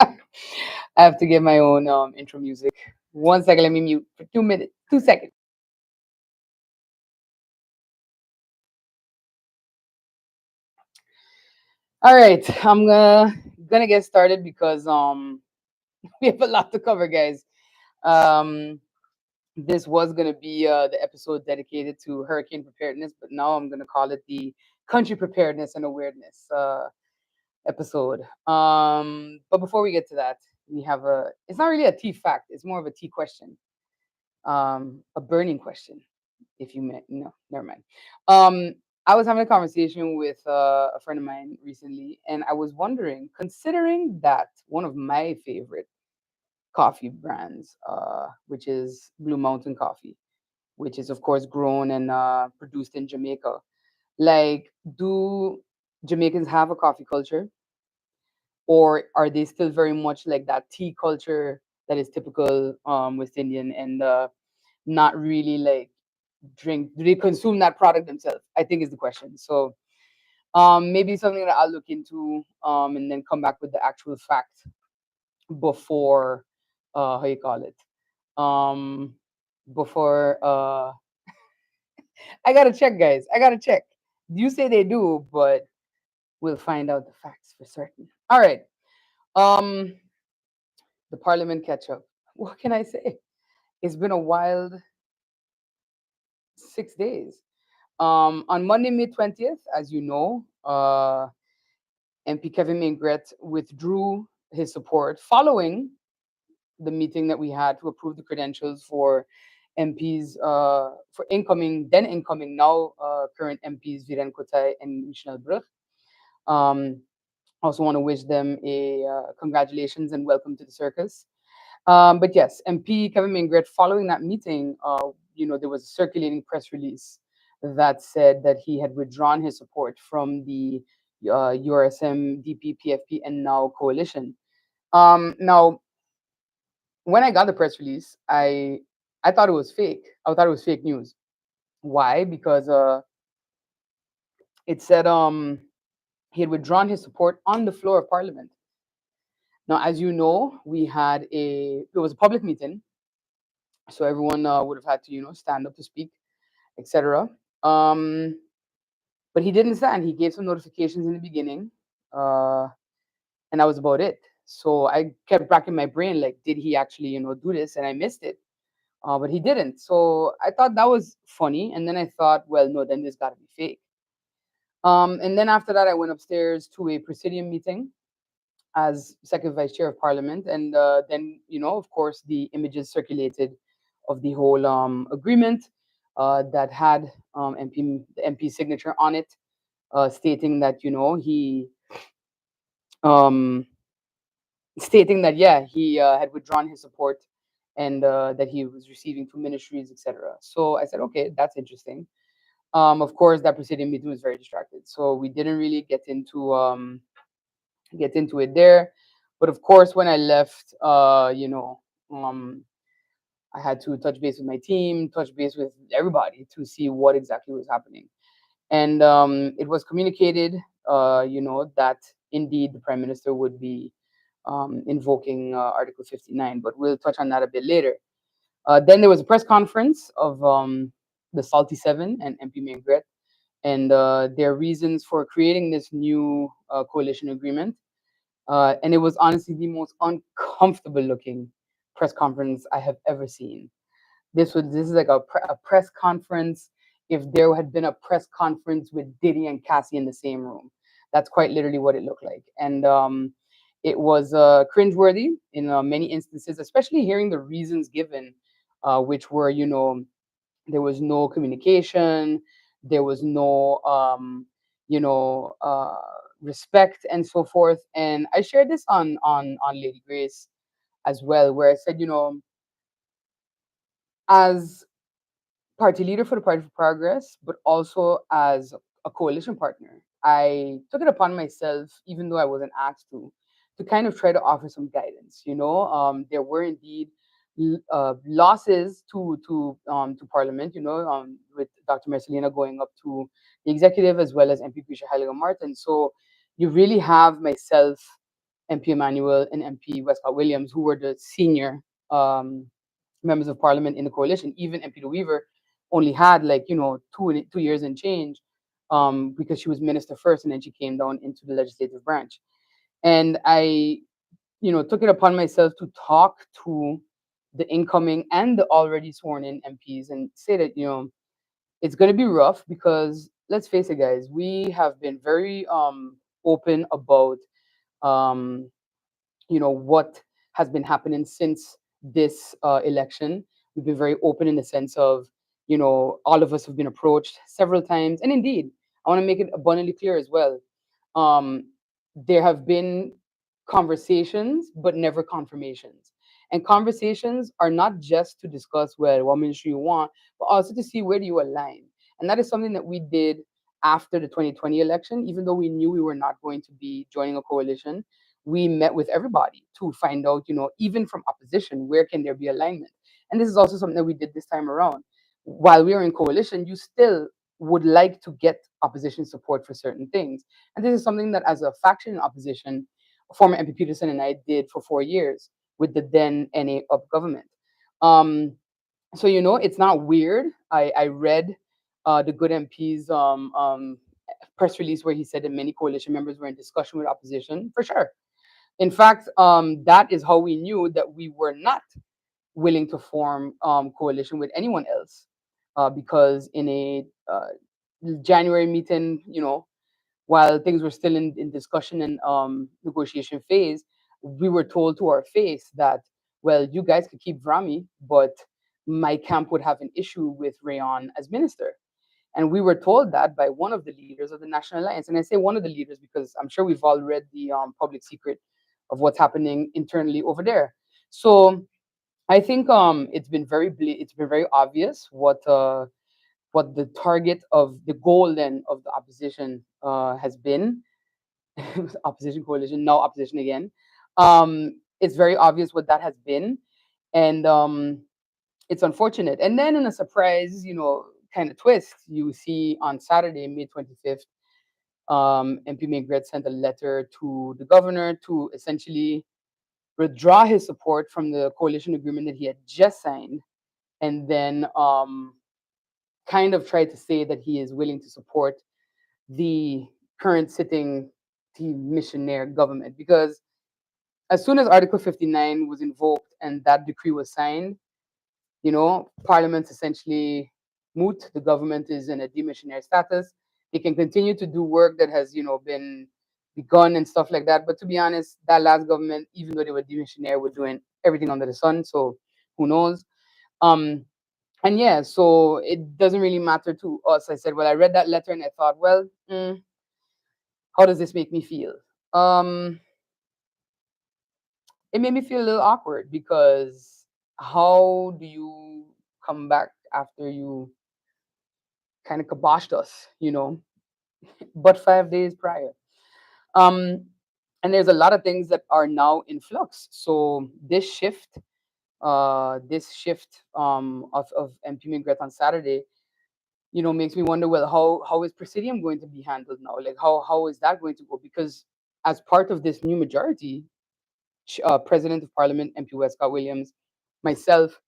I have to get my own intro music. 1 second, let me mute for 2 minutes, 2 seconds. All right, I'm gonna get started because we have a lot to cover, guys. Um, this was gonna be the episode dedicated to hurricane preparedness, but now I'm gonna call it the country preparedness and awareness episode. But before we get to that, we have a. It's not really a tea fact. It's more of a tea question. A burning question, if you may. No, never mind. Um, I was having a conversation with a friend of mine recently, and I was wondering, considering that one of my favorite coffee brands, which is Blue Mountain Coffee, which is of course grown and produced in Jamaica. Like, do Jamaicans have a coffee culture, or are they still very much like that tea culture that is typical West Indian and not really like drink? Do they consume that product themselves? I think is the question. So maybe something that I'll look into and then come back with the actual fact before how you call it um before I gotta check, guys. I gotta check. You say they do, but we'll find out the facts for certain. All right. Um, the Parliament catch up. What can I say? It's been a wild 6 days. On Monday, May 20th, as you know, MP Kevin Mingret withdrew his support following the meeting that we had to approve the credentials for MPs, for incoming, then incoming, now current MPs Viren Kotai and Michel Bruch. Um, also want to wish them a congratulations and welcome to the circus. But yes, MP Kevin Mingret, following that meeting, there was a circulating press release that said that he had withdrawn his support from the URSM, DP, PFP, and now coalition. Now, when I got the press release, I thought it was fake. I thought it was fake news. Why? Because it said he had withdrawn his support on the floor of Parliament. Now, as you know, it was a public meeting, so everyone would have had to stand up to speak, etc. Um, but he didn't stand. He gave some notifications in the beginning, uh, and that was about it. So I kept racking my brain, like, did he actually do this? And I missed it. But he didn't. So I thought that was funny. And then I thought, well, no, then this got to be fake. And then after that, I went upstairs to a presidium meeting as second vice chair of parliament. And then, of course, the images circulated of the whole agreement that had the MP's signature on it, stating that, um, he had withdrawn his support and that he was receiving two ministries, etc. So I said, okay, that's interesting. Of course, that preceding meeting was very distracted, so we didn't really get into it there. But of course, when I left, I had to touch base with my team, touch base with everybody to see what exactly was happening. And it was communicated, that indeed the prime minister would be invoking Article 59, but we'll touch on that a bit later. Then there was a press conference of the Salty Seven and MP Mingret and their reasons for creating this new coalition agreement. And it was honestly the most uncomfortable looking press conference I have ever seen. This is like a press conference. If there had been a press conference with Diddy and Cassie in the same room, that's quite literally what it looked like. And it was cringeworthy in many instances, especially hearing the reasons given, which were, there was no communication, there was no, respect, and so forth. And I shared this on Lady Grace as well, where I said, as party leader for the Party for Progress, but also as a coalition partner, I took it upon myself, even though I wasn't asked to kind of try to offer some guidance. There were indeed losses to Parliament. With Dr. Marcelina going up to the executive as well as MP Prisha Halligan Martin. So you really have myself, MP Emmanuel, and MP Westcott Williams, who were the senior um, members of Parliament in the coalition. Even MP De Weaver only had like 2 years and change, because she was minister first and then she came down into the legislative branch. And I took it upon myself to talk to the incoming and the already sworn in MPs and say that it's going to be rough, because let's face it, guys, we have been very open about um what has been happening since this election. We've been very open in the sense of, all of us have been approached several times. And indeed, I want to make it abundantly clear as well. Um, there have been conversations, but never confirmations. And conversations are not just to discuss, well, what ministry you want, but also to see where do you align. And that is something that we did after the 2020 election. Even though we knew we were not going to be joining a coalition, we met with everybody to find out, even from opposition, where can there be alignment. And this is also something that we did this time around. While we were in coalition, you still would like to get opposition support for certain things. And this is something that, as a faction in opposition, former MP Peterson and I did for 4 years with the then NA up government. Um, so it's not weird. I read the Good MP's press release where he said that many coalition members were in discussion with opposition, for sure. In fact, that is how we knew that we were not willing to form coalition with anyone else, because in a January meeting, while things were still in discussion and negotiation phase, we were told to our face that, well, you guys could keep Vrami, but my camp would have an issue with Rayon as minister. And we were told that by one of the leaders of the National Alliance. And I say one of the leaders because I'm sure we've all read the public secret of what's happening internally over there. So I think it's been very obvious what the target of the goal then of the opposition has been. Opposition coalition, now opposition again. It's very obvious what that has been, and it's unfortunate. And then in a surprise, kind of twist, you see on Saturday, May 25th, MP Maigret sent a letter to the governor to essentially withdraw his support from the coalition agreement that he had just signed, and then kind of try to say that he is willing to support the current sitting team missionaire government. Because as soon as Article 59 was invoked and that decree was signed, Parliament's essentially moot. The government is in a demissionary status. They can continue to do work that has, been begun and stuff like that. But to be honest, that last government, even though they were demissionary, were doing everything under the sun. So who knows? Um, and yeah, so it doesn't really matter to us. I said, well, I read that letter and I thought, well, how does this make me feel? Um, it made me feel a little awkward, because how do you come back after you kind of kiboshed us, but 5 days prior? Um, and there's a lot of things that are now in flux. So this shift of MP Mingret on Saturday, makes me wonder, well, how is Presidium going to be handled now? Like, how is that going to go? Because as part of this new majority, President of Parliament, MP Westcott Williams, myself,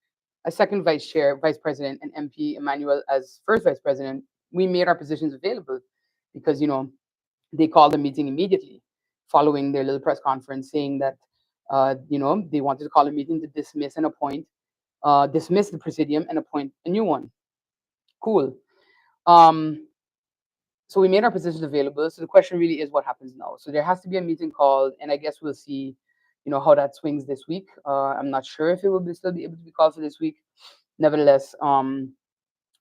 a second vice chair, vice president, and MP Emmanuel as first vice president, we made our positions available, because they called a meeting immediately following their little press conference, saying that they wanted to call a meeting to dismiss the presidium and appoint a new one. Cool. Um, so we made our positions available. So the question really is, what happens now? So there has to be a meeting called, and I guess we'll see, how that swings this week. I'm not sure if it will still be able to be called for this week. Nevertheless,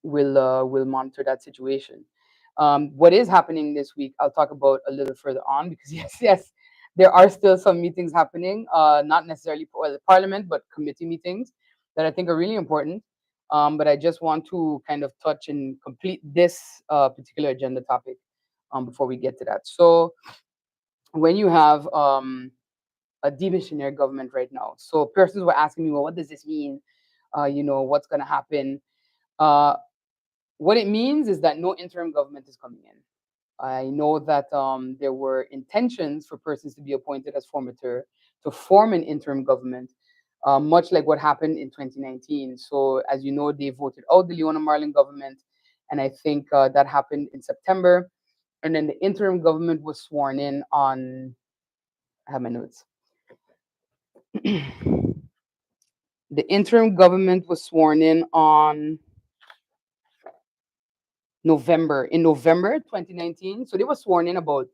we'll monitor that situation. What is happening this week, I'll talk about a little further on, because yes, there are still some meetings happening, not necessarily for the Parliament, but committee meetings that I think are really important. But I just want to kind of touch and complete this particular agenda topic before we get to that. So when you have a demissionary government right now. So persons were asking me, well, what does this mean? What's going to happen? Uh, what it means is that no interim government is coming in. I know that there were intentions for persons to be appointed as formateur to form an interim government, much like what happened in 2019. So, as you know, they voted out the Leona Marlin government, and I think that happened in September. And then the interim government was sworn in on, I have my notes. The interim government was sworn in on November 2019. So they were sworn in about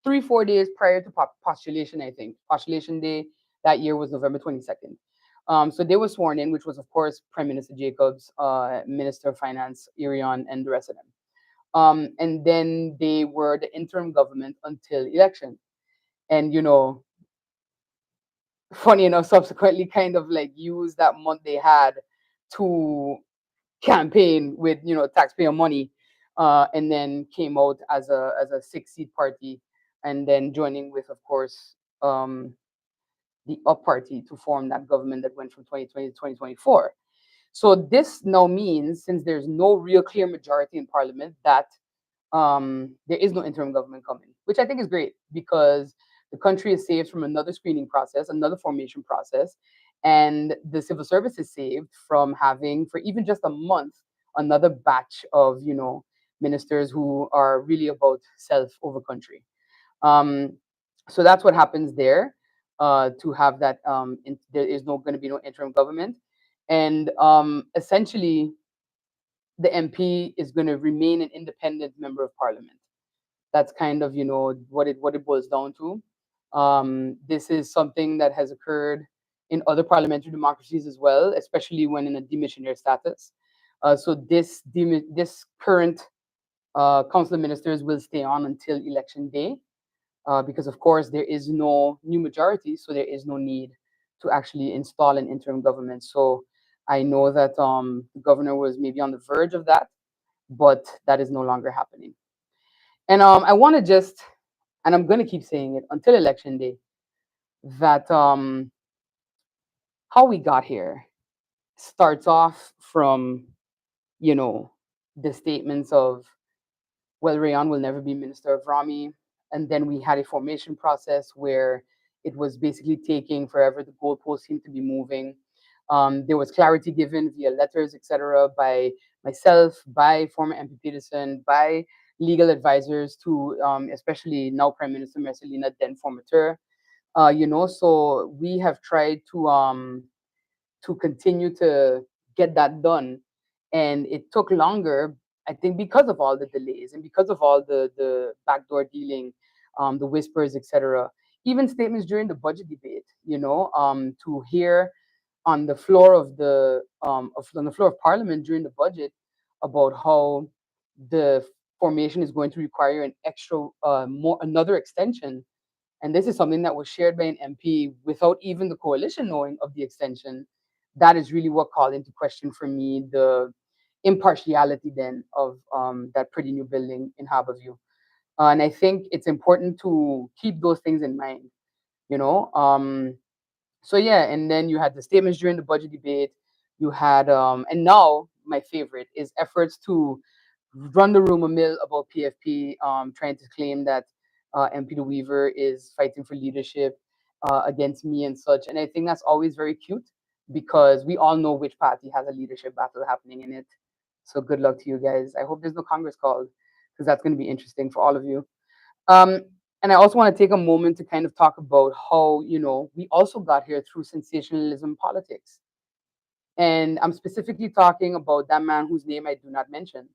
3 4 days prior to postulation. I think postulation day that year was November 22nd. So they were sworn in, which was of course Prime Minister Jacobs, Minister of Finance Irion, and the rest of them. And then they were the interim government until election. And funny enough, subsequently kind of like used that month they had to campaign with taxpayer money, and then came out as a 6 seat party, and then joining with, of course, the up party to form that government that went from 2020 to 2024. So this now means, since there's no real clear majority in parliament, that there is no interim government coming, which I think is great because the country is saved from another screening process, another formation process, and the civil service is saved from having, for even just a month, another batch of ministers who are really about self over country. Um, so that's what happens there. To have that, there is no going to be no interim government, and essentially the MP is going to remain an independent member of parliament. That's kind of what it boils down to. This is something that has occurred in other parliamentary democracies as well, especially when in a demissionary status. So this current council of ministers will stay on until election day, because of course there is no new majority, so there is no need to actually install an interim government. So I know that the governor was maybe on the verge of that, but that is no longer happening. And I want to just, and I'm going to keep saying it until election day, that how we got here starts off from, you know, the statements of, well, Rayon will never be Minister of Rami. And then we had a formation process where it was basically taking forever. The goalposts seemed to be moving. There was clarity given via letters, etc., by myself, by former MP Peterson, by legal advisors to especially now Prime Minister Marcelina, then formateur. So we have tried to continue to get that done, and it took longer, I think, because of all the delays and because of all the backdoor dealing, the whispers, etc. Even statements during the budget debate, to hear on the floor on the floor of Parliament during the budget about how the formation is going to require an extra another extension, and this is something that was shared by an MP without even the coalition knowing of the extension. That is really what called into question for me the impartiality then of that pretty new building in Harborview. And I think it's important to keep those things in mind, you know. So yeah, and then you had the statements during the budget debate. You had, and now my favorite is efforts to run the rumor mill about PFP, trying to claim that MP De Weaver is fighting for leadership against me and such. And I think that's always very cute because we all know which party has a leadership battle happening in it. So good luck to you guys. I hope there's no Congress called because that's going to be interesting for all of you. Um, and I also want to take a moment to kind of talk about how, we also got here through sensationalism politics. And I'm specifically talking about that man whose name I do not mention,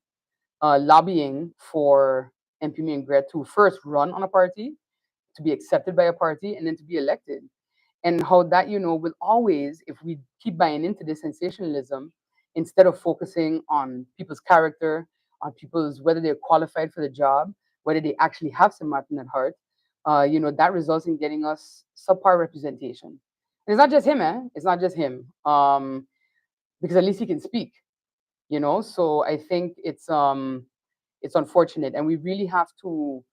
lobbying for MP Mingret to first run on a party, to be accepted by a party, and then to be elected. And how that, will always, if we keep buying into this sensationalism, instead of focusing on people's character, on people's whether they're qualified for the job, whether they actually have some Martin at heart, that results in getting us subpar representation. And it's not just him, It's not just him. Because at least he can speak, So I think it's unfortunate, and we really have to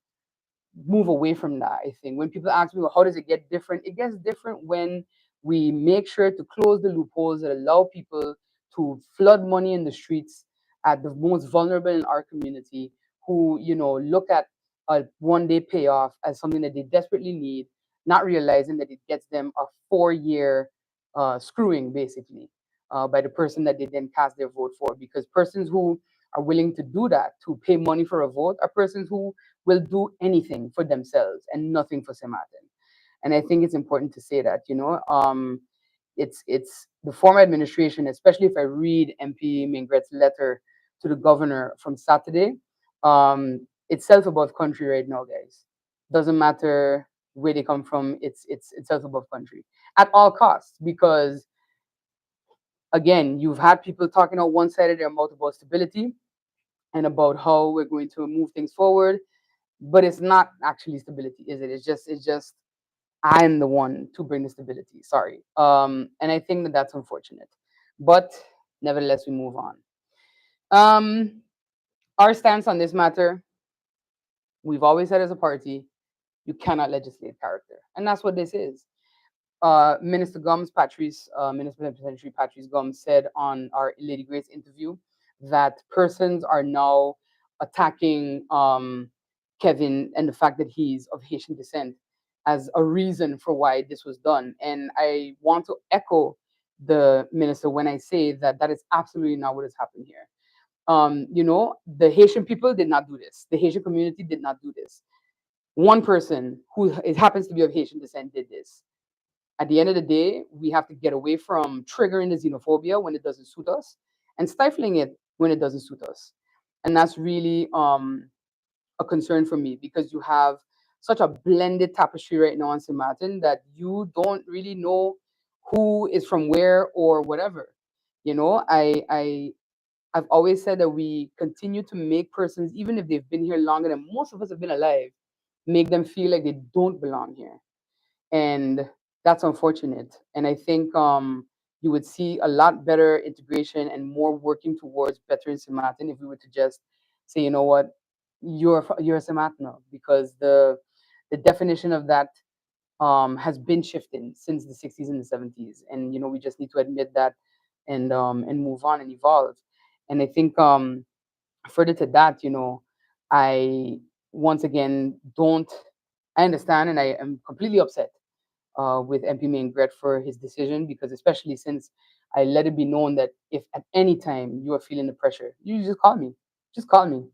move away from that. I think when people ask me, well, how does it get different? It gets different when we make sure to close the loopholes that allow people to flood money in the streets at the most vulnerable in our community, who, look at a 1 day payoff as something that they desperately need, not realizing that it gets them a 4 year screwing, basically, by the person that they then cast their vote for. Because persons who are willing to do that, to pay money for a vote, are persons who will do anything for themselves and nothing for Samatin. And I think it's important to say that, it's the former administration, especially if I read MP Mingret's letter to the governor from Saturday, it's self above country right now, guys. Doesn't matter where they come from, it's self above country at all costs. Because again, you've had people talking on one side of their mouth about stability and about how we're going to move things forward, but it's not actually stability, is it? It's just I'm the one to bring the stability. Sorry. And I think that that's unfortunate, but nevertheless, we move on. Um, our stance on this matter, we've always said as a party, you cannot legislate character, and that's what this is. Minister Gumbs, Minister Plenipotentiary Patrice Gumbs said on our Lady Grace interview that persons are now attacking Kevin and the fact that he's of Haitian descent as a reason for why this was done. And I want to echo the minister when I say that that is absolutely not what has happened here. The Haitian people did not do this. The Haitian community did not do this. One person who it happens to be of Haitian descent did this. At the end of the day, we have to get away from triggering the xenophobia when it doesn't suit us and stifling it when it doesn't suit us. And that's really a concern for me, because you have such a blended tapestry right now on St. Martin that you don't really know who is from where or whatever. I've always said that we continue to make persons, even if they've been here longer than most of us have been alive, make them feel like they don't belong here, and that's unfortunate. And I think you would see a lot better integration and more working towards better in Martin if we were to just say, you know what, you're a Samatna, because the definition of that has been shifting since the 60s and the 70s, and we just need to admit that and move on and evolve. And I think further to that, I once again don't. I understand, and I am completely upset with MP Maingret for his decision, because especially since I let it be known that if at any time you are feeling the pressure, you just call me. Just call me.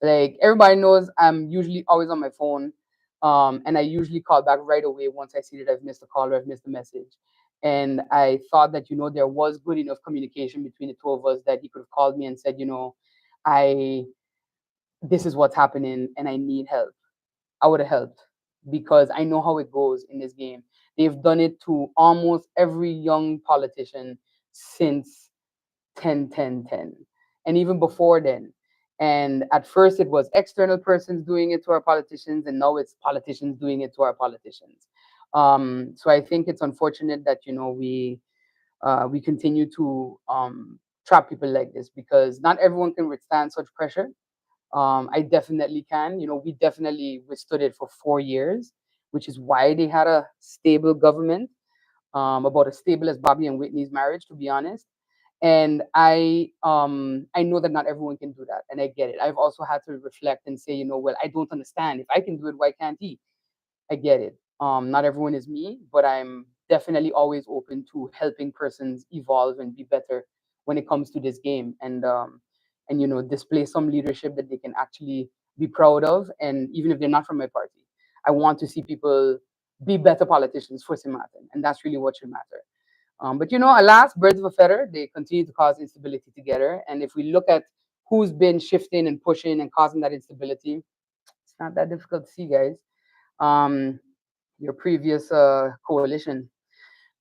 Like, everybody knows I'm usually always on my phone, and I usually call back right away once I see that I've missed a call or I've missed a message. And I thought that there was good enough communication between the two of us that he could have called me and said, I this is what's happening and I need help. I would have helped, because I know how it goes in this game. They've done it to almost every young politician since 10, 10, 10, and even before then. And at first, it was external persons doing it to our politicians, and now it's politicians doing it to our politicians. So I think it's unfortunate that we continue to trap people like this, because not everyone can withstand such pressure. I definitely can. We definitely withstood it for 4 years, which is why they had a stable government, about as stable as Bobby and Whitney's marriage, to be honest. And I know that not everyone can do that, and I get it. I've also had to reflect and say, well, I don't understand. If I can do it, why can't he? I get it. Not everyone is me, but I'm definitely always open to helping persons evolve and be better when it comes to this game, and display some leadership that they can actually be proud of. And even if they're not from my party, I want to see people be better politicians for St. Martin, and that's really what should matter. But alas, birds of a feather, they continue to cause instability together. And if we look at who's been shifting and pushing and causing that instability, it's not that difficult to see, guys. Um, your previous coalition.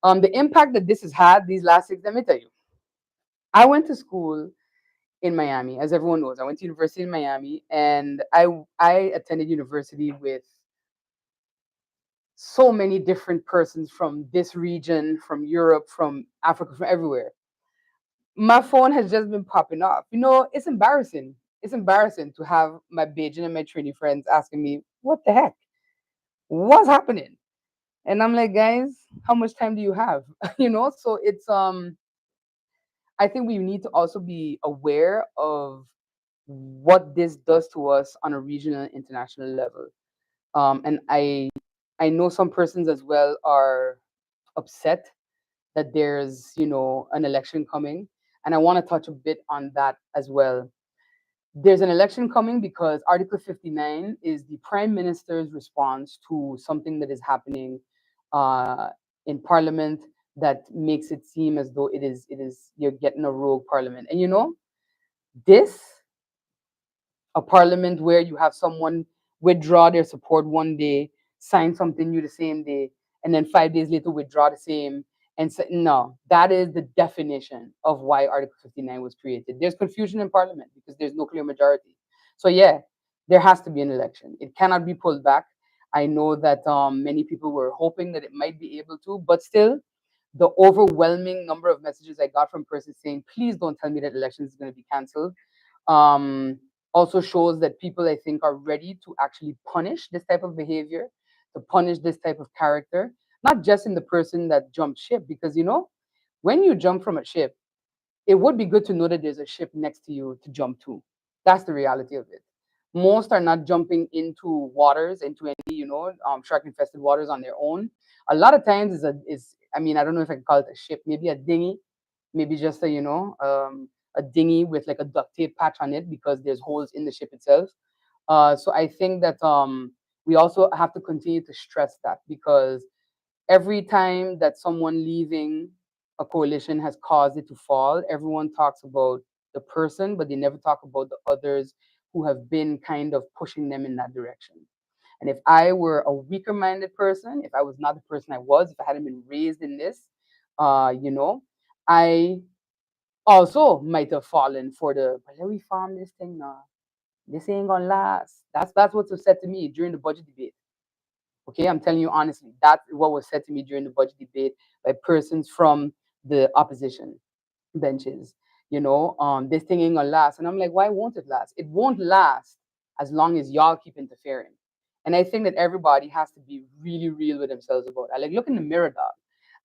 The impact that this has had these last 6, let me tell you. I went to school in Miami, as everyone knows. I went to university in Miami, and I attended university with so many different persons from this region, from Europe, from Africa, from everywhere. My phone has just been popping off. It's embarrassing. It's embarrassing to have my Bajan and my Trini friends asking me, "What the heck? What's happening? And I'm like, guys, how much time do you have? So it's I think we need to also be aware of what this does to us on a regional and international level. And I know some persons as well are upset that there's an election coming, and I want to touch a bit on that as well. There's an election coming because Article 59 is the Prime Minister's response to something that is happening uh, in Parliament that makes it seem as though it is you're getting a rogue Parliament. And this a parliament where you have someone withdraw their support one day, sign something new the same day, and then 5 days later withdraw the same. And say, no, that is the definition of why Article 59 was created. There's confusion in Parliament because there's no clear majority. So, yeah, there has to be an election. It cannot be pulled back. I know that many people were hoping that it might be able to, but still, the overwhelming number of messages I got from persons saying, please don't tell me that elections is going to be canceled, um, also shows that people, I think, are ready to actually punish this type of behavior, to punish this type of character, not just in the person that jumped ship, because when you jump from a ship, it would be good to know that there's a ship next to you to jump to. That's the reality of it. Most are not jumping into waters, into any, shark infested waters on their own. A lot of times I mean, I don't know if I can call it a ship, maybe a dinghy, maybe just a dinghy with like a duct tape patch on it because there's holes in the ship itself. So I think that we also have to continue to stress that because every time that someone leaving a coalition has caused it to fall, everyone talks about the person, but they never talk about the others who have been kind of pushing them in that direction. And if I were a weaker minded person, if I was not the person I was, if I hadn't been raised in this, I also might have fallen for but let me farm this thing now. This ain't gonna last. That's what's was said to me during the budget debate. Okay, I'm telling you honestly, that's what was said to me during the budget debate by persons from the opposition benches. This thing ain't gonna last. And I'm like, why won't it last? It won't last as long as y'all keep interfering. And I think that everybody has to be really real with themselves about that. Like, look in the mirror, dog.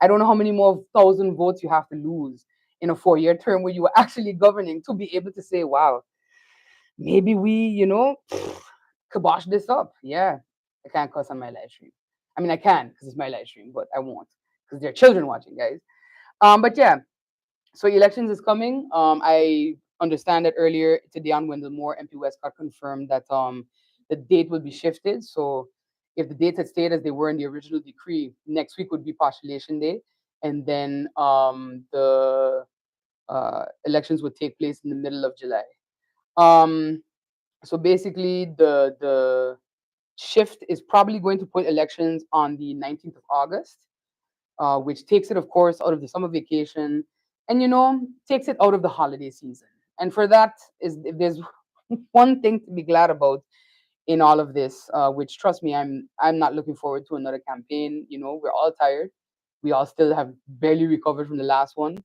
I don't know how many more thousand votes you have to lose in a 4-year term where you were actually governing to be able to say, wow, maybe we, kibosh this up. Yeah, I can't cuss on my live stream. I mean, I can because it's my live stream, but I won't because there are children watching, guys. But yeah, so elections is coming. I understand that earlier today on Wendell MP Westcott confirmed that the date will be shifted. So if the dates had stayed as they were in the original decree, next week would be postulation day, and then the elections would take place in the middle of July. Um, so basically, the shift is probably going to put elections on the 19th of August, which takes it, of course, out of the summer vacation and, takes it out of the holiday season. And for that, is if there's one thing to be glad about in all of this, which trust me, I'm not looking forward to another campaign. We're all tired. We all still have barely recovered from the last one.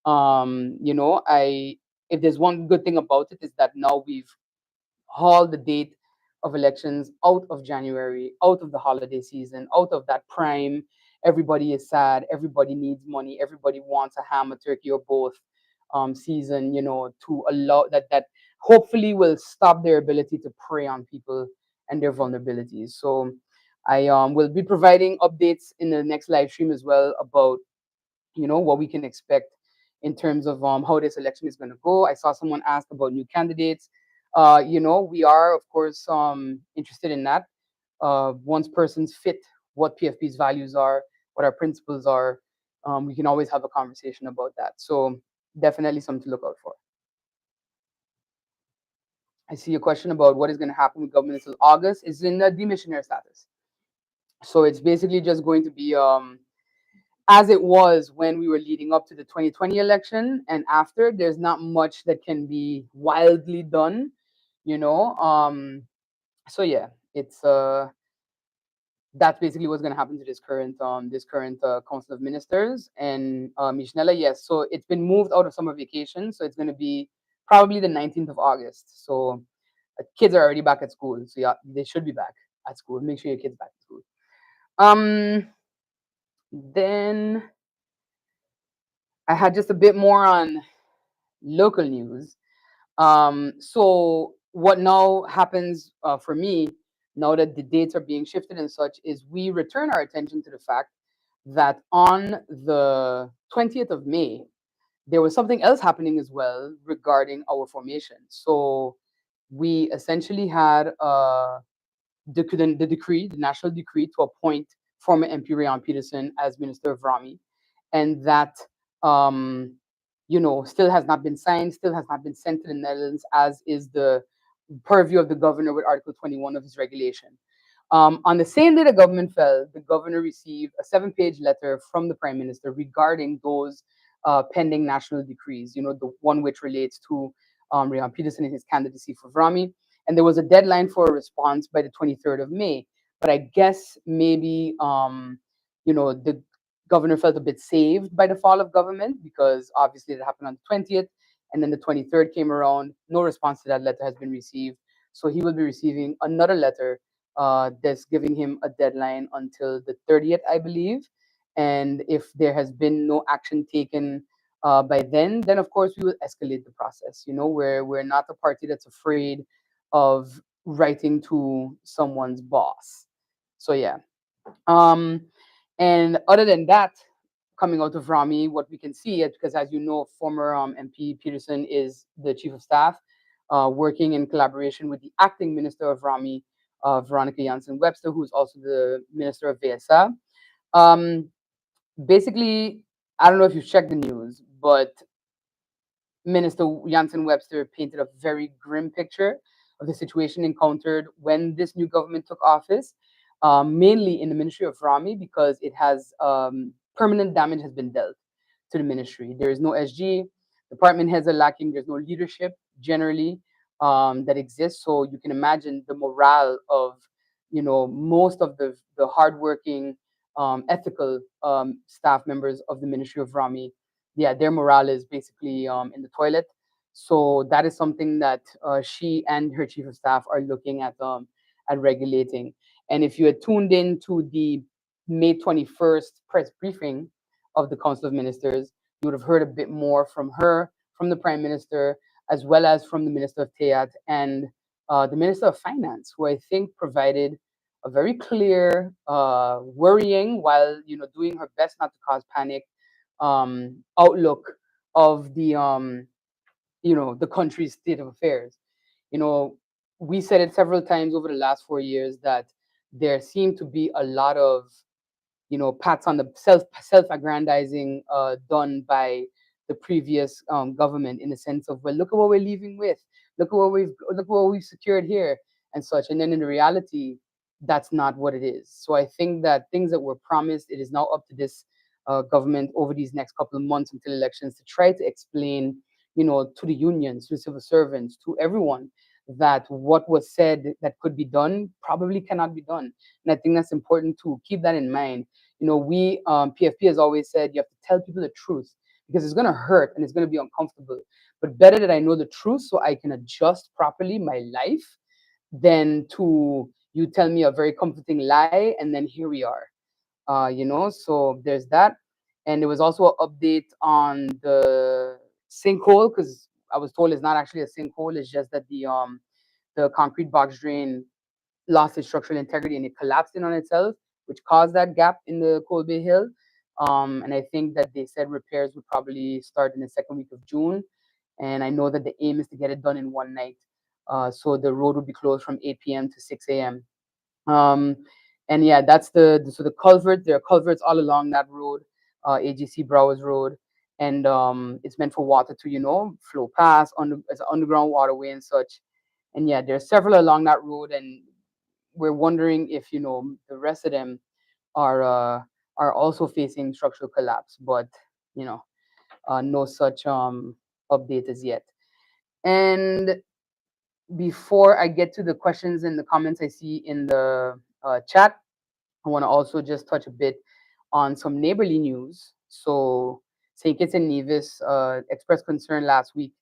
I if there's one good thing about it is that now we've haul the date of elections out of January, out of the holiday season, out of that prime. Everybody is sad. Everybody needs money. Everybody wants a ham, a turkey, or both season. To allow that hopefully will stop their ability to prey on people and their vulnerabilities. So I will be providing updates in the next live stream as well about what we can expect in terms of how this election is going to go. I saw someone ask about new candidates. We are of course interested in that. Once persons fit what PFP's values are, what our principles are, we can always have a conversation about that. So definitely something to look out for. I see a question about what is going to happen with government until August. It's in the demissioner status. So it's basically just going to be as it was when we were leading up to the 2020 election and after. There's not much that can be wildly done, you know. So yeah, it's that's basically what's going to happen to this current council of ministers and Mishnella. Yes, so it's been moved out of summer vacation, so it's going to be probably the 19th of August. So kids are already back at school, so yeah, they should be back at school. Make sure your kids back at school. Um, then I had just a bit more on local news. So what now happens for me, now that the dates are being shifted and such, is we return our attention to the fact that on the 20th of May, there was something else happening as well regarding our formation. So we essentially had the decree, the national decree to appoint former MP Rayon Peterson as Minister of Rami, and that um, still has not been signed, still has not been sent to the Netherlands, as is the purview of the governor with Article 21 of his regulation. On the same day the government fell, the governor received a 7-page letter from the prime minister regarding those pending national decrees, the one which relates to Rayon Peterson and his candidacy for Vrami. And there was a deadline for a response by the 23rd of May. But I guess maybe, the governor felt a bit saved by the fall of government, because obviously it happened on the 20th, and then the 23rd came around. No response to that letter has been received. So he will be receiving another letter that's giving him a deadline until the 30th, I believe. And if there has been no action taken by then of course we will escalate the process. We're not a party that's afraid of writing to someone's boss. So yeah. Um, and other than that, coming out of Rami, what we can see is, because as you know, former MP Peterson is the chief of staff, working in collaboration with the acting minister of Rami, Veronica Janssen Webster, who's also the minister of VSA. Um, Basically, I don't know if you've checked the news, but Minister Janssen Webster painted a very grim picture of the situation encountered when this new government took office, mainly in the Ministry of Rami, because it has permanent damage has been dealt to the ministry. There is no SG, department heads are lacking, there's no leadership generally that exists. So you can imagine the morale of most of the hardworking, ethical staff members of the Ministry of Rami. Yeah, their morale is basically in the toilet. So that is something that she and her chief of staff are looking at regulating. And if you had tuned in to the May 21st press briefing of the Council of Ministers, you would have heard a bit more from her, from the Prime Minister, as well as from the Minister of Teyat and the Minister of Finance, who I think provided a very clear, worrying, while doing her best not to cause panic, outlook of the country's state of affairs. You know, we said it several times over the last 4 years that there seemed to be a lot of pats on the self-aggrandizing done by the previous government, in the sense of, well, look at what we're leaving with, look what we've secured here and such. And then in reality, that's not what it is. So I think that things that were promised, it is now up to this government over these next couple of months until elections to try to explain, to the unions, to the civil servants, to everyone, that what was said that could be done probably cannot be done. And I think that's important to keep that in mind. We, PFP has always said you have to tell people the truth, because it's going to hurt and it's going to be uncomfortable. But better that I know the truth so I can adjust properly my life, than to you tell me a very comforting lie and then here we are. So there's that. And there was also an update on the sinkhole, because I was told it's not actually a sinkhole, it's just that the concrete box drain lost its structural integrity and it collapsed in on itself, which caused that gap in the Cold Bay Hill. And I think that they said repairs would probably start in the second week of June. And I know that the aim is to get it done in one night. So the road would be closed from 8 p.m. to 6 a.m. Um, and yeah, that's so the culvert. There are culverts all along that road, AGC Browers Road, and it's meant for water to flow past as an underground waterway and such. And yeah, there are several along that road, and we're wondering if the rest of them are uh, are also facing structural collapse, but you know no such update as yet. And before I get to the questions and the comments I see in the chat, I want to also just touch a bit on some neighborly news. So St. Kitts and Nevis expressed concern last week,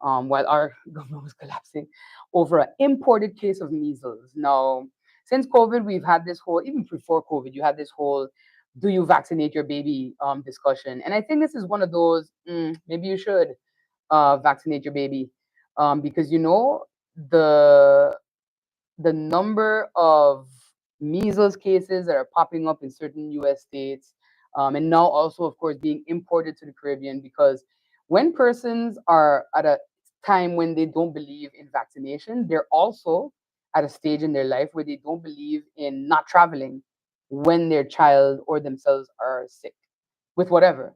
while our government was collapsing, over an imported case of measles. Now, since COVID, we've had this whole, even before COVID, you had this whole, do you vaccinate your baby discussion. And I think this is one of those, maybe you should vaccinate your baby, because the the number of measles cases that are popping up in certain US states, and now also, of course, being imported to the Caribbean, because when persons are at a time when they don't believe in vaccination, they're also at a stage in their life where they don't believe in not traveling when their child or themselves are sick with whatever.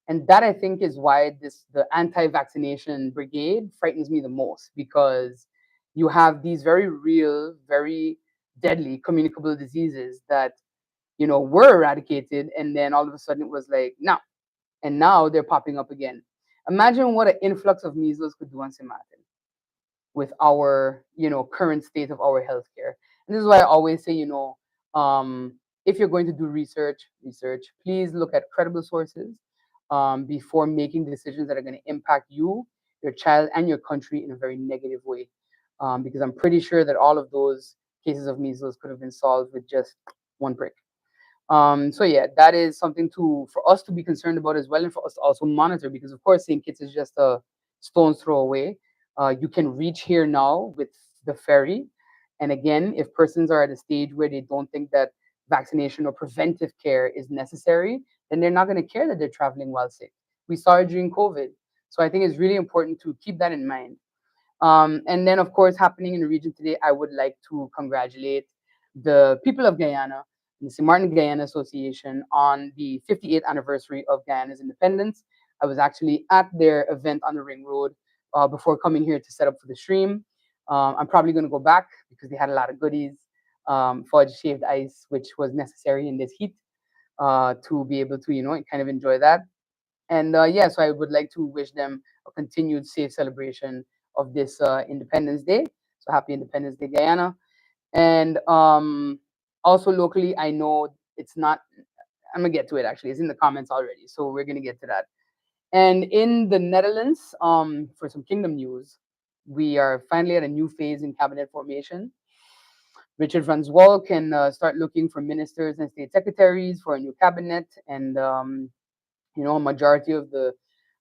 And that, I think, is why the anti-vaccination brigade frightens me the most, because you have these very real, very deadly communicable diseases that were eradicated, and then all of a sudden it was like no, and now they're popping up again. Imagine what an influx of measles could do on St. Martin with our current state of our healthcare. And this is why I always say, if you're going to do research, please look at credible sources before making decisions that are going to impact you, your child, and your country in a very negative way. Because I'm pretty sure that all of those cases of measles could have been solved with just one prick. So yeah, that is something for us to be concerned about as well, and for us to also monitor, because of course St. Kitts is just a stone's throw away. You can reach here now with the ferry, and again, if persons are at a stage where they don't think that vaccination or preventive care is necessary, then they're not going to care that they're traveling while sick. We saw it during COVID, so I think it's really important to keep that in mind. And then, of course, happening in the region today, I would like to congratulate the people of Guyana, the St. Martin Guyana Association, on the 58th anniversary of Guyana's independence. I was actually at their event on the Ring Road before coming here to set up for the stream. I'm probably going to go back because they had a lot of goodies, fudge, shaved ice, which was necessary in this heat to be able to, kind of enjoy that. And yeah, so I would like to wish them a continued safe celebration of this Independence Day. So happy Independence Day, Guyana. And also locally, I know it's not, I'm going to get to it actually. It's in the comments already. So we're going to get to that. And in the Netherlands, for some kingdom news, we are finally at a new phase in cabinet formation. Richard Van Zwol can start looking for ministers and state secretaries for a new cabinet. And a majority of the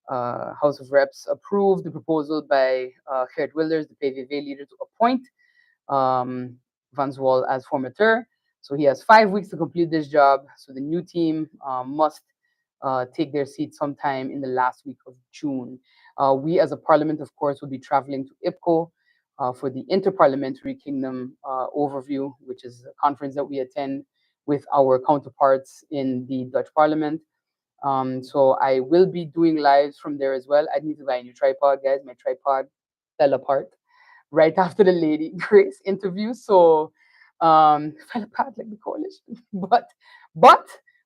House of Reps approved the proposal by Geert Wilders, the PVV leader, to appoint Van Zwol as formateur. So he has 5 weeks to complete this job. So the new team must take their seat sometime in the last week of June. We as a parliament, of course, will be traveling to IPCO for the Interparliamentary Kingdom overview, which is a conference that we attend with our counterparts in the Dutch Parliament. So I will be doing lives from there as well. I need to buy a new tripod, guys. My tripod fell apart right after the Lady Grace interview. So fell apart like the coalition. But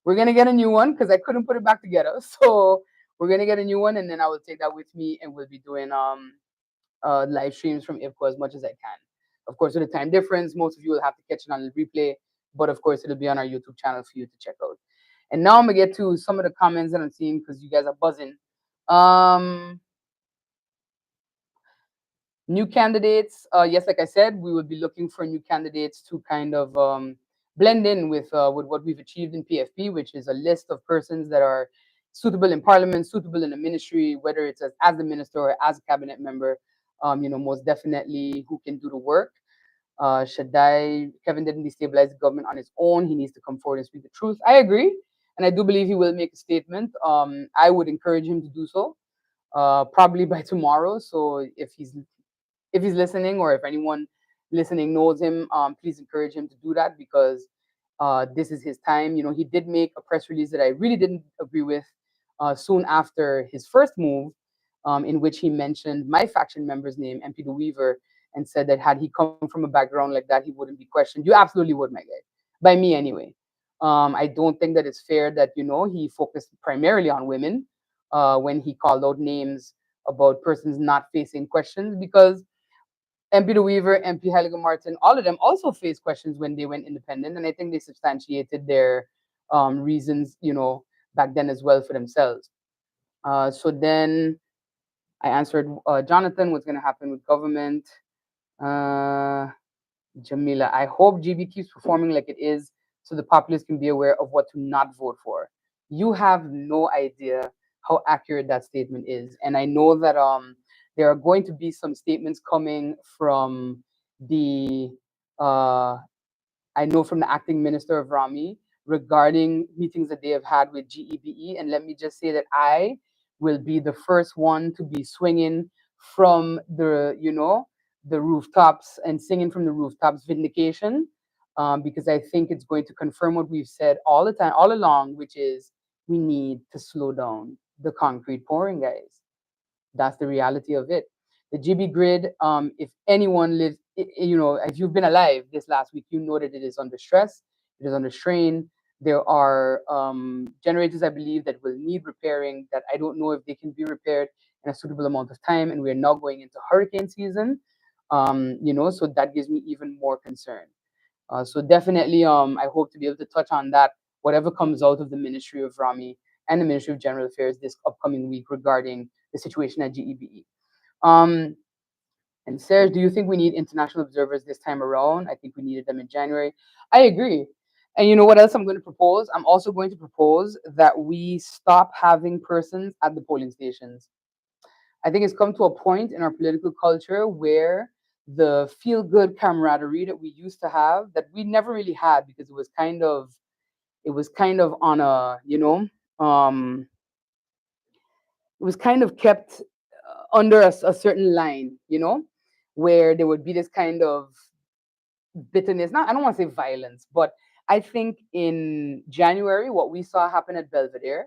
we're gonna get a new one because I couldn't put it back together. So we're gonna get a new one, and then I will take that with me, and we'll be doing live streams from IFCO as much as I can. Of course, with the time difference, most of you will have to catch it on the replay, but of course, it'll be on our YouTube channel for you to check out. And now I'm gonna get to some of the comments that I'm seeing because you guys are buzzing. New candidates, yes, like I said, we will be looking for new candidates to kind of blend in with what we've achieved in PFP, which is a list of persons that are suitable in parliament, suitable in the ministry, whether it's as the minister or as a cabinet member, most definitely who can do the work. Kevin didn't destabilize the government on his own. He needs to come forward and speak the truth. I agree. And I do believe he will make a statement. I would encourage him to do so, probably by tomorrow. So if he's listening, or if anyone listening knows him, please encourage him to do that, because this is his time. He did make a press release that I really didn't agree with soon after his first move, in which he mentioned my faction member's name, MP De Weaver, and said that had he come from a background like that, he wouldn't be questioned. You absolutely would, my guy. By me anyway. I don't think that it's fair that, he focused primarily on women when he called out names about persons not facing questions, because MP De Weaver, MP Heilige Martin, all of them also faced questions when they went independent, and I think they substantiated their reasons, back then as well for themselves. So then I answered Jonathan, what's going to happen with government. Jamila, I hope GB keeps performing like it is so the populace can be aware of what to not vote for. You have no idea how accurate that statement is. And I know that there are going to be some statements coming from the uh I know from the acting minister of Rami regarding meetings that they have had with GEBE. And let me just say that I will be the first one to be swinging from the rooftops and singing from the rooftops vindication, because I think it's going to confirm what we've said all the time, all along, which is we need to slow down the concrete pouring, guys. That's the reality of it. The GB grid, if anyone lives, if you've been alive this last week, you know that it is under stress, it is under strain. There are generators, I believe, that will need repairing that I don't know if they can be repaired in a suitable amount of time. And we're now going into hurricane season, so that gives me even more concern. So definitely, I hope to be able to touch on that, whatever comes out of the Ministry of Rami and the Ministry of General Affairs this upcoming week regarding the situation at GEBE. Um, and Serge, do you think we need international observers this time around? I think we needed them in January. I agree. And you know what else I'm going to propose? I'm also going to propose that we stop having persons at the polling stations. I think it's come to a point in our political culture where the feel good camaraderie that we used to have that we never really had because it was kind of on a it was kind of kept under a certain line, where there would be this kind of bitterness. Not, I don't want to say violence, but I think in January, what we saw happen at Belvedere,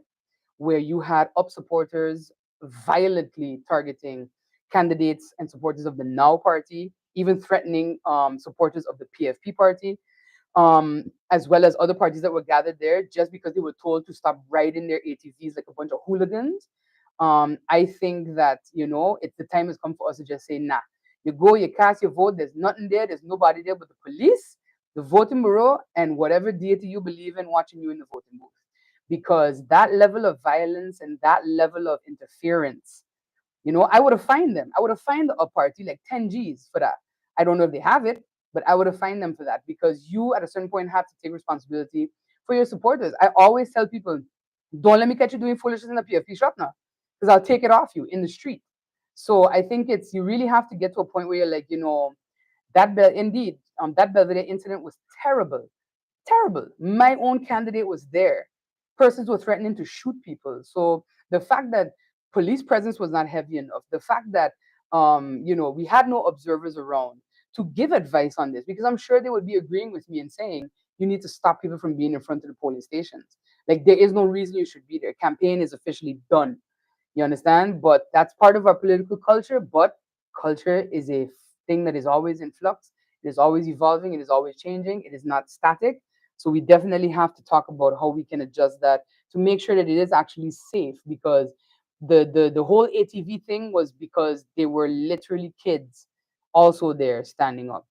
where you had up supporters violently targeting candidates and supporters of the Now Party, even threatening supporters of the PFP Party, as well as other parties that were gathered there just because they were told to stop riding their ATVs like a bunch of hooligans. I think that it's the time has come for us to just say, nah. You go, you cast your vote. There's nothing there. There's nobody there but the police, the voting bureau, and whatever deity you believe in watching you in the voting booth. Because that level of violence and that level of interference, I would have fined them. I would have fined the up party like 10 G's for that. I don't know if they have it, but I would have fined them for that because you at a certain point have to take responsibility for your supporters. I always tell people, don't let me catch you doing foolishness in the PFP shop now, because I'll take it off you in the street. So I think you really have to get to a point where you're like, indeed, that Belvedere incident was terrible, terrible. My own candidate was there. Persons were threatening to shoot people. So the fact that police presence was not heavy enough, the fact that we had no observers around to give advice on this, because I'm sure they would be agreeing with me and saying you need to stop people from being in front of the polling stations. Like there is no reason you should be there. Campaign is officially done. You understand? But that's part of our political culture. But culture is a thing that is always in flux. It is always evolving. It is always changing. It is not static. So we definitely have to talk about how we can adjust that to make sure that it is actually safe. Because the whole ATV thing was because they were literally kids also there standing up.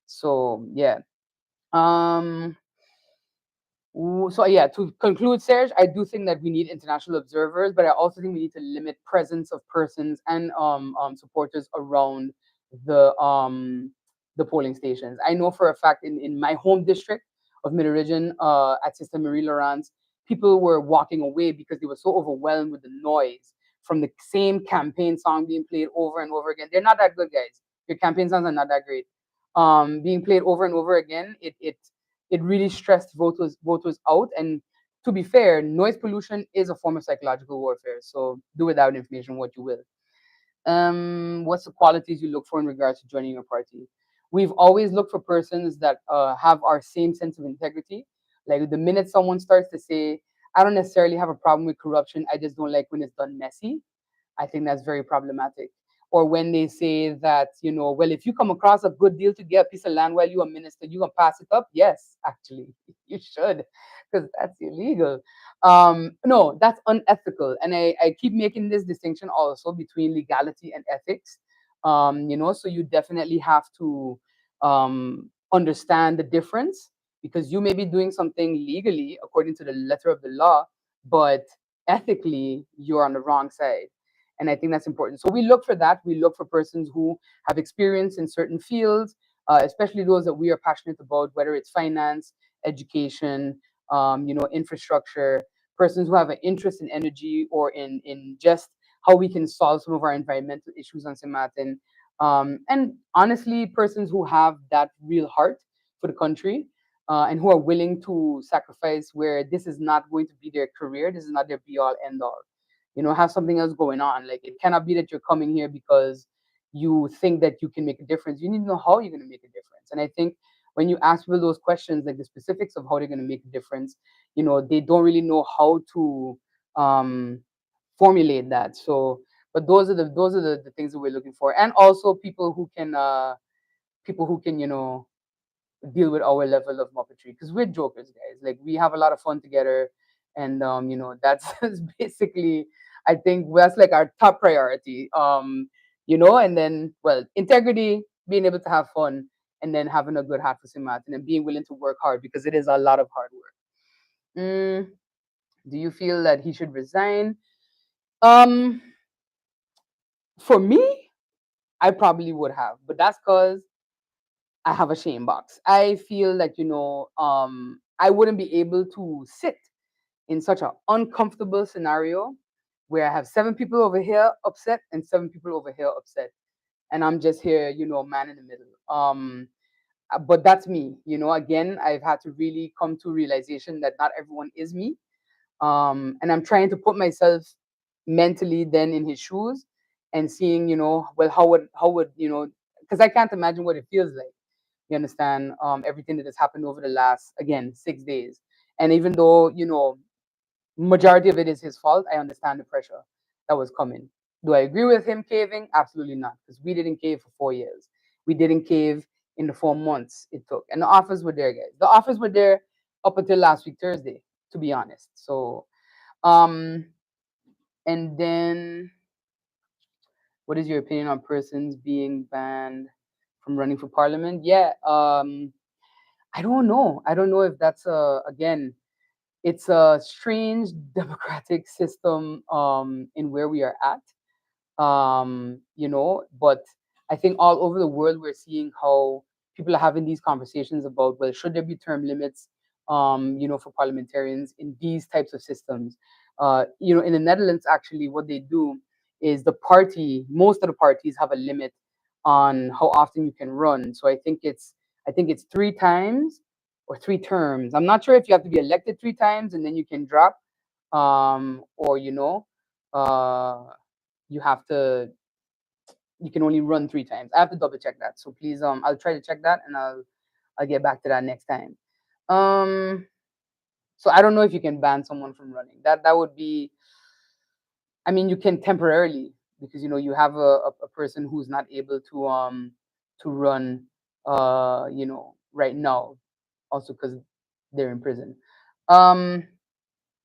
So yeah. Um so yeah, to conclude, Serge, I do think that we need international observers, but I also think we need to limit presence of persons and supporters around the um the polling stations. I know for a fact in my home district of Mid Region, at Sister Marie Laurence, people were walking away because they were so overwhelmed with the noise from the same campaign song being played over and over again. They're not that good, guys. Your campaign songs are not that great. Being played over and over again, it really stressed voters out. And to be fair, noise pollution is a form of psychological warfare. So do without information what you will. What's the qualities you look for in regards to joining your party? We've always looked for persons that have our same sense of integrity. Like the minute someone starts to say, I don't necessarily have a problem with corruption, I just don't like when it's done messy, I think that's very problematic. Or when they say that, well, if you come across a good deal to get a piece of land while you're a minister, you can pass it up. Yes, actually, you should, because that's illegal. No, that's unethical. And I keep making this distinction also between legality and ethics. So you definitely have to understand the difference, because you may be doing something legally according to the letter of the law, but ethically you're on the wrong side. And I think that's important. So we look for that. We look for persons who have experience in certain fields, especially those that we are passionate about, whether it's finance, education, infrastructure, persons who have an interest in energy or in just how we can solve some of our environmental issues on St. Martin. And honestly, persons who have that real heart for the country, and who are willing to sacrifice where this is not going to be their career, this is not their be all end all. Have something else going on. Like, it cannot be that you're coming here because you think that you can make a difference. You need to know how you're going to make a difference. And I think when you ask people those questions, like the specifics of how they're going to make a difference, they don't really know how to um, formulate that. So, but those are the things that we're looking for, and also people who can deal with our level of muppetry, because we're jokers, guys. Like, we have a lot of fun together, and that's that's basically, I think that's like our top priority. And then, well, integrity, being able to have fun, and then having a good heart for St. Martin and being willing to work hard, because it is a lot of hard work. Mm, do you feel that he should resign? Um, for me, I probably would have, but that's because I have a shame box. I feel like, I wouldn't be able to sit in such an uncomfortable scenario where I have seven people over here upset and seven people over here upset. And I'm just here, man in the middle. But that's me. Again, I've had to really come to realization that not everyone is me. And I'm trying to put myself mentally then in his shoes and seeing, well, how would, because I can't imagine what it feels like. You understand? Everything that has happened over the last, again, 6 days. And even though, majority of it is his fault, I understand the pressure that was coming. Do I agree with him caving? Absolutely not, because we didn't cave for 4 years. We didn't cave in the 4 months it took. And the offers were there, guys. The offers were there up until last week, Thursday, to be honest. So, um, and then what is your opinion on persons being banned from running for parliament? Yeah, I don't know. I don't know if that's again, it's a strange democratic system in where we are at. But I think all over the world we're seeing how people are having these conversations about, well, should there be term limits, for parliamentarians in these types of systems. In the Netherlands, actually, what they do is most of the parties have a limit on how often you can run. So I think it's 3 times or 3 terms. I'm not sure if you have to be elected 3 times and then you can drop, or uh, you have to you can only run 3 times. I have to double check that. So please, I'll try to check that, and I'll get back to that next time. Um, so I don't know if you can ban someone from running. That would be. I mean, you can temporarily, because you have a person who's not able to run right now, also because they're in prison. Um,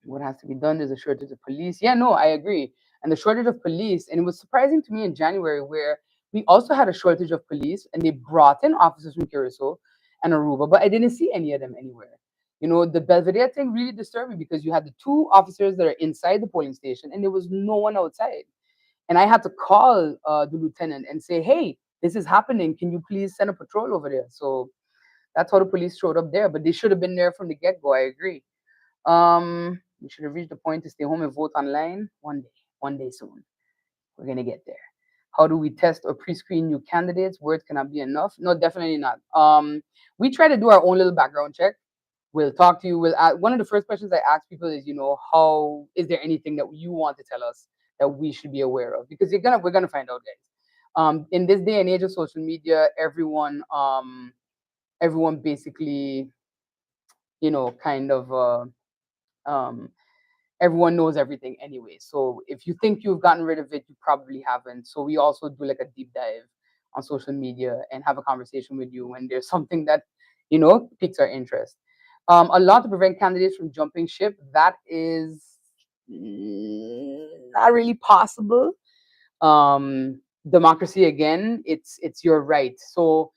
what has to be done? There's a shortage of police. Yeah, no, I agree. And the shortage of police, and it was surprising to me in January where we also had a shortage of police, and they brought in officers from Curacao and Aruba, but I didn't see any of them anywhere. The Belvedere thing really disturbed me, because you had the 2 officers that are inside the polling station, and there was no one outside. And I had to call the lieutenant and say, "Hey, this is happening. Can you please send a patrol over there?" So that's how the police showed up there, but they should have been there from the get go. I agree. We should have reached the point to stay home and vote online one day soon. We're gonna get there. How do we test or pre-screen new candidates? Words cannot be enough. No, definitely not. We try to do our own little background check. We'll talk to you. One of the first questions I ask people is, how is there anything that you want to tell us that we should be aware of? Because we're gonna find out, guys. In this day and age of social media, everyone basically, kind of. Um, Everyone knows everything anyway. So if you think you've gotten rid of it, you probably haven't. So we also do like a deep dive on social media and have a conversation with you when there's something that piques our interest. A lot to prevent candidates from jumping ship. That is not really possible. Democracy, again, it's your right. So,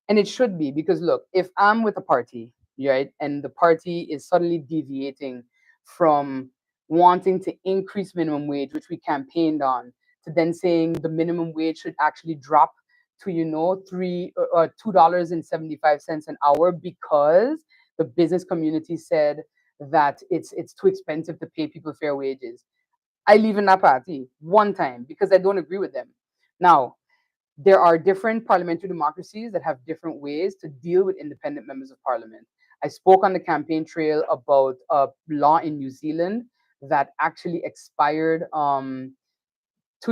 and it should be, because look, if I'm with a party, right, and the party is suddenly deviating from wanting to increase minimum wage, which we campaigned on, to then saying the minimum wage should actually drop to $2.75 an hour because the business community said that it's too expensive to pay people fair wages. I leave in that party one time because I don't agree with them. Now, there are different parliamentary democracies that have different ways to deal with independent members of parliament. I spoke on the campaign trail about a law in New Zealand that actually expired 2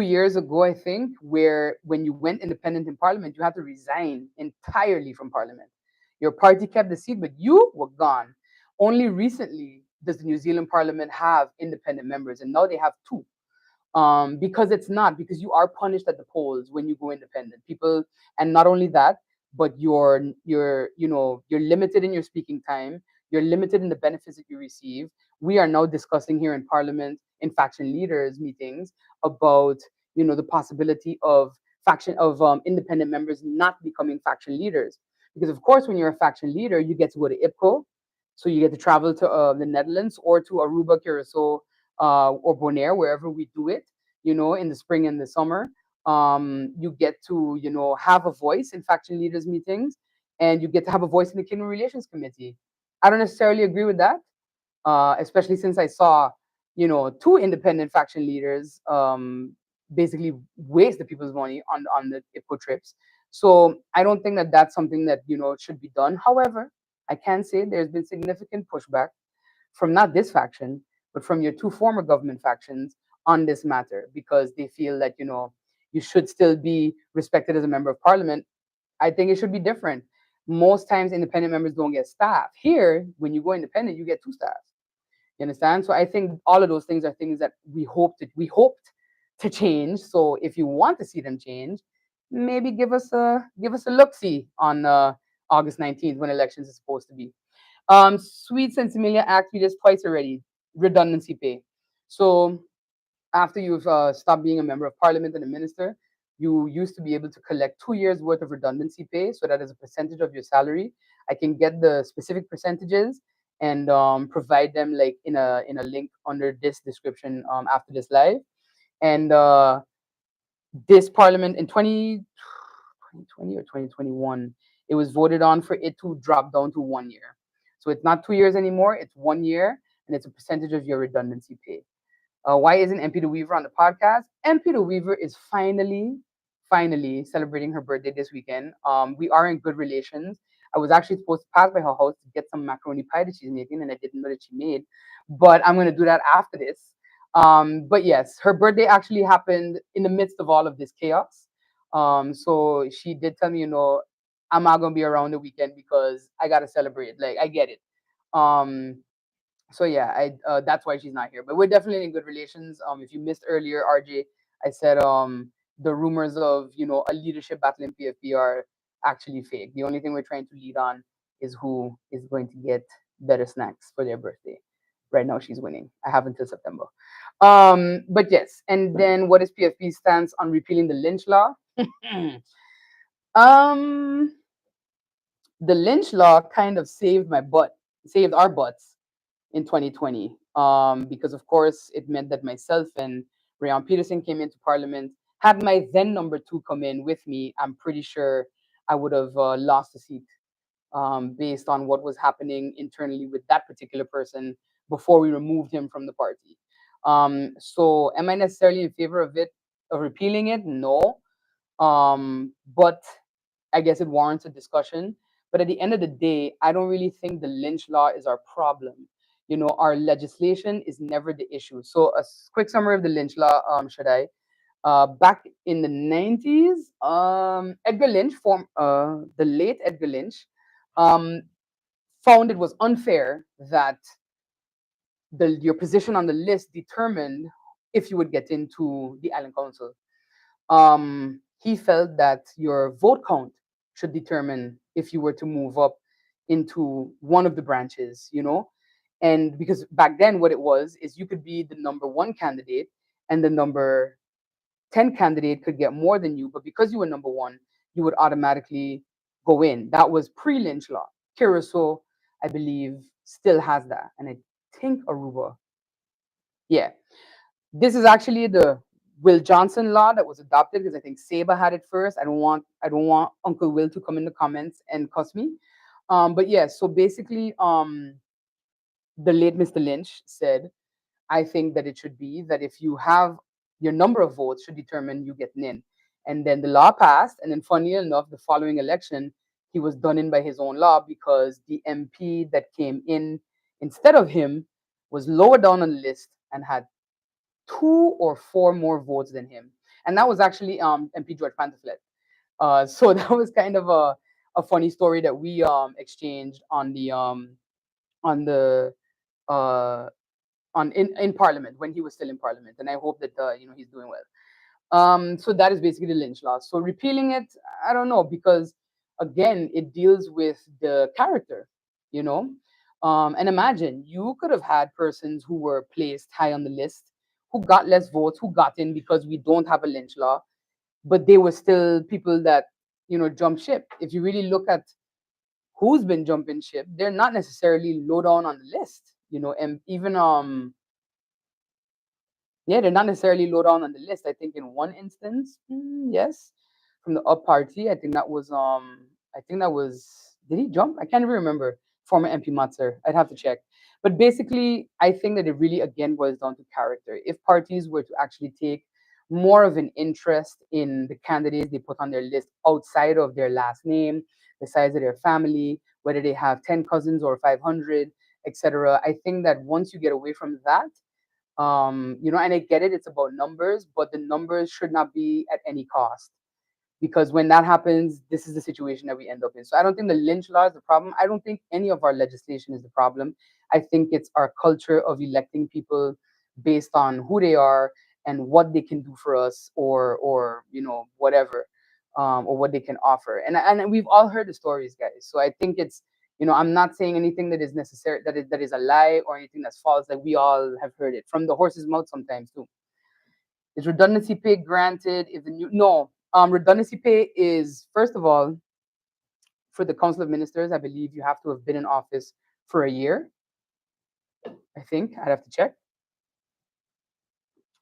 years ago, I think, where when you went independent in parliament, you had to resign entirely from parliament. Your party kept the seat, but you were gone. Only recently does the New Zealand parliament have independent members, and now they have two. Because it's not, because you are punished at the polls when you go independent. People, and not only that, but you're limited in your speaking time. You're limited in the benefits that you receive. We are now discussing here in Parliament in faction leaders meetings about the possibility of independent members not becoming faction leaders, because of course when you're a faction leader you get to go to IPCO, so you get to travel to the Netherlands or to Aruba, Curacao, or Bonaire, wherever we do it, in the spring and the summer. You get to, have a voice in faction leaders meetings, and you get to have a voice in the Kingdom Relations Committee. I don't necessarily agree with that, especially since I saw, two independent faction leaders basically waste the people's money on the IPCO trips. So I don't think that that's something that should be done. However, I can say there's been significant pushback from not this faction, but from your two former government factions on this matter, because they feel that you should still be respected as a member of parliament. I think it should be different. Most times, independent members don't get staff. Here, when you go independent, you get two staff. You understand? So I think all of those things are things that we hoped to change. So if you want to see them change, maybe give us a look see on August 19th when elections is supposed to be. Sweet Sensimilia Act, we just twice already. Redundancy pay. So after you've stopped being a member of parliament and a minister, you used to be able to collect 2 years worth of redundancy pay, so that as a percentage of your salary. I can get the specific percentages and provide them like in a link under this description after this live. And this parliament in 2020 or 2021, it was voted on for it to drop down to 1 year. So it's not 2 years anymore, it's 1 year, and it's a percentage of your redundancy pay. Why isn't MP the Weaver on the podcast? MP the Weaver is finally celebrating her birthday this weekend. We are in good relations. I was actually supposed to pass by her house to get some macaroni pie that she's making, and I didn't know that she made. But I'm gonna do that after this. But yes, her birthday actually happened in the midst of all of this chaos. So she did tell me, I'm not gonna be around the weekend because I gotta celebrate. Like I get it. Um, so yeah, I that's why she's not here. But we're definitely in good relations. If you missed earlier, RJ, I said the rumors of a leadership battle in PFP are actually fake. The only thing we're trying to lead on is who is going to get better snacks for their birthday. Right now, she's winning. I have until September. But yes, and then what is PFP's stance on repealing the lynch law? um, the lynch law kind of saved our butts in 2020, because of course it meant that myself and Rayon Peterson came into parliament. Had my then number two come in with me, I'm pretty sure I would have lost a seat, based on what was happening internally with that particular person before we removed him from the party. So am I necessarily in favor of repealing it? No. But I guess it warrants a discussion. But at the end of the day, I don't really think the lynch law is our problem. Our legislation is never the issue. So quick summary of the lynch law, should I? Back in the 90s, the late Edgar Lynch, um, found it was unfair that your position on the list determined if you would get into the Island Council. He felt that your vote count should determine if you were to move up into one of the branches, and because back then what it was is you could be the number one candidate and the number 10 candidate could get more than you, but because you were number one, you would automatically go in. That was pre-lynch law. Curacao, I believe, still has that, and I think Aruba. Yeah, this is actually Will Johnson law that was adopted, because I think Saba had it first. I don't want Uncle Will to come in the comments and cuss me. But yeah, so basically, the late Mr. Lynch said, I think that it should be that if you have your number of votes should determine you get in. And then the law passed, and then funny enough, the following election, he was done in by his own law because the MP that came in instead of him was lower down on the list and had two or four more votes than him. And that was actually MP George Pantaflet. So that was kind of a funny story that we exchanged on the uh, in Parliament when he was still in Parliament, and I hope that he's doing well. So that is basically the lynch law. So repealing it, I don't know, because again, it deals with the character, you know. And imagine you could have had persons who were placed high on the list, who got less votes, who got in because we don't have a lynch law, but they were still people that jump ship. If you really look at who's been jumping ship, they're not necessarily low down on the list, and even yeah, they're not necessarily low down on the list. I think in one instance, yes, from the up party. I think that was did he jump? I can't even remember. Former MP Matzer. I'd have to check. But basically, I think that it really again boils down to character. If parties were to actually take more of an interest in the candidates they put on their list outside of their last name, the size of their family, whether they have 10 cousins or 500, etc. I think that once you get away from that, and I get it, it's about numbers, but the numbers should not be at any cost, because when that happens, this is the situation that we end up in. So I don't think the lynch law is the problem. I don't think any of our legislation is the problem. I think it's our culture of electing people based on who they are and what they can do for us, or whatever, or what they can offer. And we've all heard the stories, guys. So I think it's I'm not saying anything that is necessary, that is a lie or anything that's false. That we all have heard it from the horse's mouth sometimes too. Is redundancy pay granted if the new no redundancy pay is, first of all, for the Council of Ministers, I believe you have to have been in office for a year. I think I'd have to check.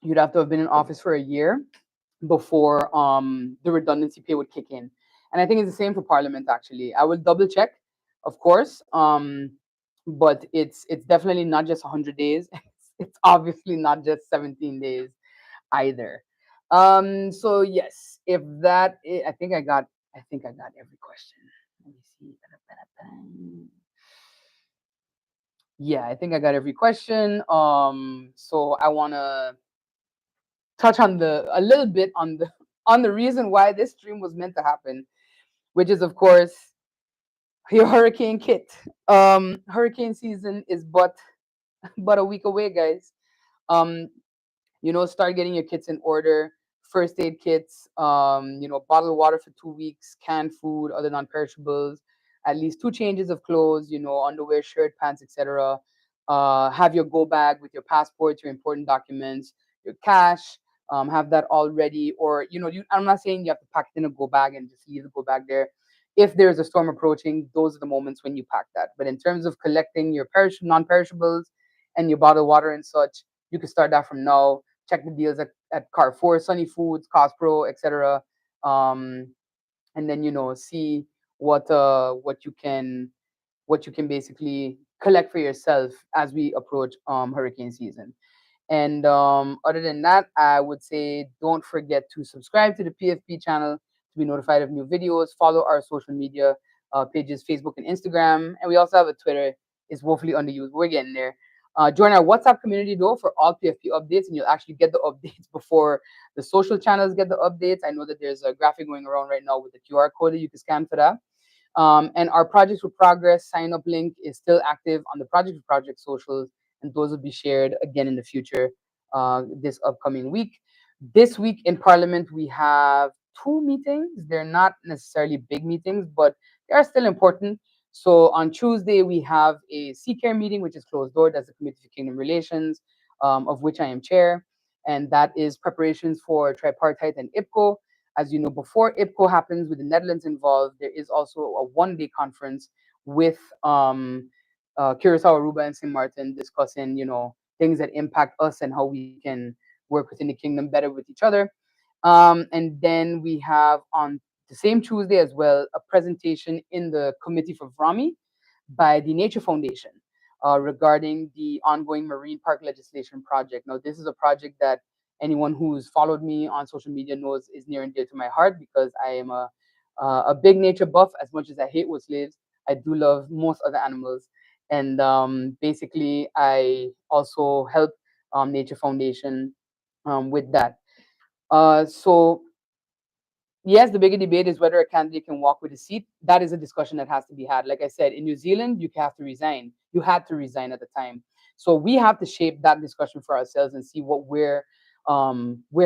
You'd have to have been in office for a year before the redundancy pay would kick in. And I think it's the same for Parliament actually. I will double check, of course. But it's definitely not just 100 days. It's obviously not just 17 days either. So yes, if I think I got every question. Let me see. Yeah, I think I got every question. So I wanna touch on the a little bit on the on the reason why this stream was meant to happen, which is of course your hurricane kit. Hurricane season is but a week away, guys. Um, start getting your kits in order. First aid kits, bottled water for 2 weeks, canned food, other non-perishables, at least two changes of clothes, underwear, shirt, pants, etc. Have your go bag with your passport, your important documents, your cash. Have that all ready, or I'm not saying you have to pack it in a go bag and just leave the go bag there. If there's a storm approaching, those are the moments when you pack that. But in terms of collecting your non-perishables and your bottled water and such, you can start that from now. Check the deals at Carrefour, Sunny Foods, Costco, etc. Um, and then see what you can basically collect for yourself as we approach hurricane season. And other than that, I would say don't forget to subscribe to the PFP channel to be notified of new videos. Follow our social media pages, Facebook and Instagram. And we also have a Twitter. It's woefully underused. We're getting there. Join our WhatsApp community though for all PFP updates, and you'll actually get the updates before the social channels get the updates. I know that there's a graphic going around right now with the QR code that you can scan for that. And our Projects with Progress sign up link is still active on the Project with Project socials, and those will be shared again in the future this upcoming week. This week in Parliament, we have two meetings. They're not necessarily big meetings, but they are still important. So on Tuesday, we have a CCARE meeting, which is closed door. That's the Committee for Kingdom Relations, of which I am chair. And that is preparations for tripartite and IPCO. As you know, before IPCO happens with the Netherlands involved, there is also a one-day conference with Curacao, Aruba, and St. Martin discussing, things that impact us and how we can work within the kingdom better with each other. And then we have on the same Tuesday as well a presentation in the committee for VRAMI by the Nature Foundation regarding the ongoing marine park legislation project. Now, this is a project that anyone who's followed me on social media knows is near and dear to my heart because I am a big nature buff. As much as I hate wood slaves, I do love most other animals. And basically, I also help Nature Foundation with that. So yes, the bigger debate is whether a candidate can walk with a seat. That is a discussion that has to be had. Like I said, in New Zealand, you have to resign. You had to resign at the time. So we have to shape that discussion for ourselves and see what we're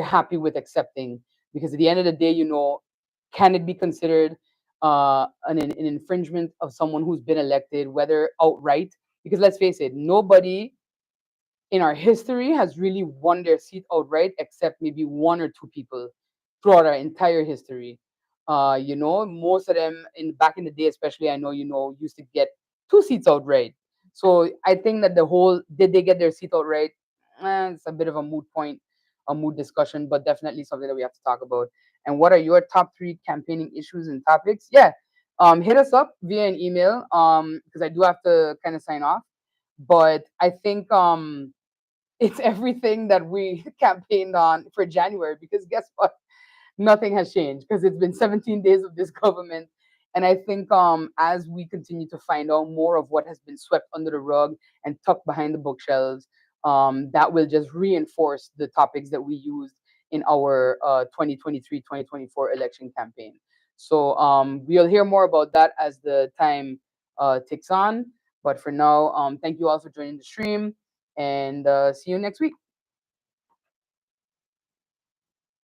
happy with accepting. Because at the end of the day, can it be considered an infringement of someone who's been elected, whether outright? Because let's face it, nobody in our history has really won their seat outright, except maybe one or two people throughout our entire history. Most of them in back in the day, especially I know used to get two seats outright. So I think that the whole did they get their seat outright? It's a bit of a moot point, a moot discussion, but definitely something that we have to talk about. And what are your top three campaigning issues and topics? Yeah, hit us up via an email because I do have to kind of sign off. But I think it's everything that we campaigned on for January because guess what? Nothing has changed because it's been 17 days of this government. And I think as we continue to find out more of what has been swept under the rug and tucked behind the bookshelves, that will just reinforce the topics that we used in our 2023-2024 election campaign. So we'll hear more about that as the time ticks on. But for now, thank you all for joining the stream and see you next week.